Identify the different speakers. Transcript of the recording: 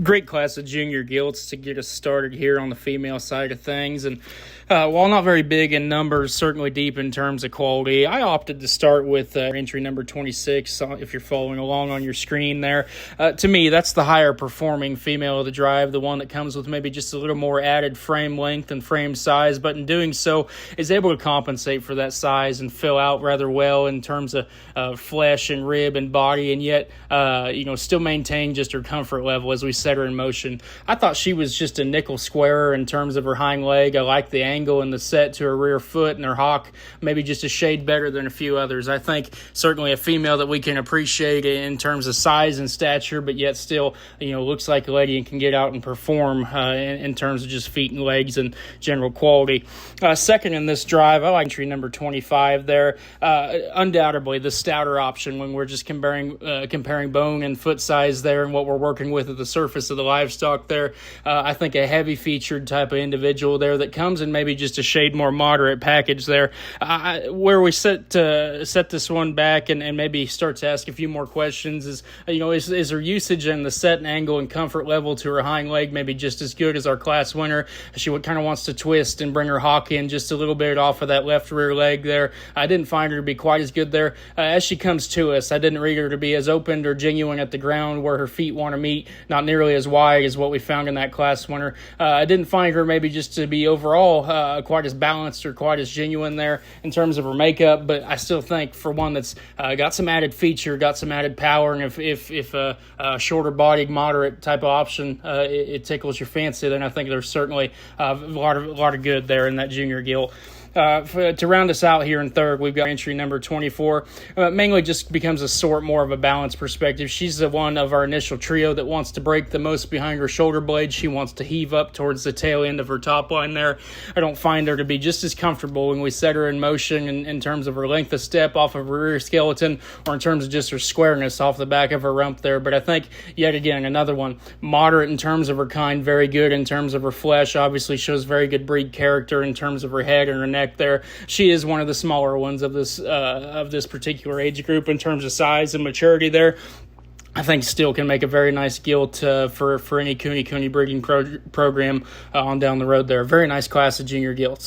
Speaker 1: Great class of junior gilts to get us started here on the female side of things. And while not very big in numbers, certainly deep in terms of quality, I opted to start with entry number 26, if you're following along on your screen there. To me, that's the higher performing female of the drive, the one that comes with maybe just a little more added frame length and frame size, but in doing so is able to compensate for that size and fill out rather well in terms of flesh and rib and body, and yet still maintain just her comfort level as we set her in motion. I thought she was just a nickel squarer in terms of her hind leg. I like the angle and the set to her rear foot, and her hock maybe just a shade better than a few others. I think certainly a female that we can appreciate in terms of size and stature, but yet still looks like a lady and can get out and perform in terms of just feet and legs and general quality. Second in this drive, I like entry number 25 there. Undoubtedly the stouter option when we're just comparing bone and foot size there and what we're working with at the surface of the livestock there. I think a heavy featured type of individual there that comes in maybe just a shade more moderate package there. Where we set this one back and maybe start to ask a few more questions is her usage and the set and angle and comfort level to her hind leg maybe just as good as our class winner. She kind of wants to twist and bring her hock in just a little bit off of that left rear leg there. I didn't find her to be quite as good there. As she comes to us, I didn't read her to be as open or genuine at the ground where her feet want to meet, not nearly as wide as what we found in that class winner. I didn't find her maybe just to be overall quite as balanced or quite as genuine there in terms of her makeup, but I still think for one that's got some added feature, got some added power, and if a shorter bodied, moderate type of option, it tickles your fancy, then I think there's certainly a lot of good there in that junior gilt. To round us out here in third, we've got entry number 24. Mainly just becomes a sort more of a balance perspective. She's the one of our initial trio that wants to break the most behind her shoulder blade. She wants to heave up towards the tail end of her top line there. I don't find her to be just as comfortable when we set her in motion in terms of her length of step off of her rear skeleton or in terms of just her squareness off the back of her rump there. But I think, yet again, another one, moderate in terms of her kind, very good in terms of her flesh, obviously shows very good breed character in terms of her head and her neck there. She is one of the smaller ones of this particular age group in terms of size and maturity there. I think still can make a very nice gilt for any cooney breeding program on down the road there. Very nice class of junior gilts.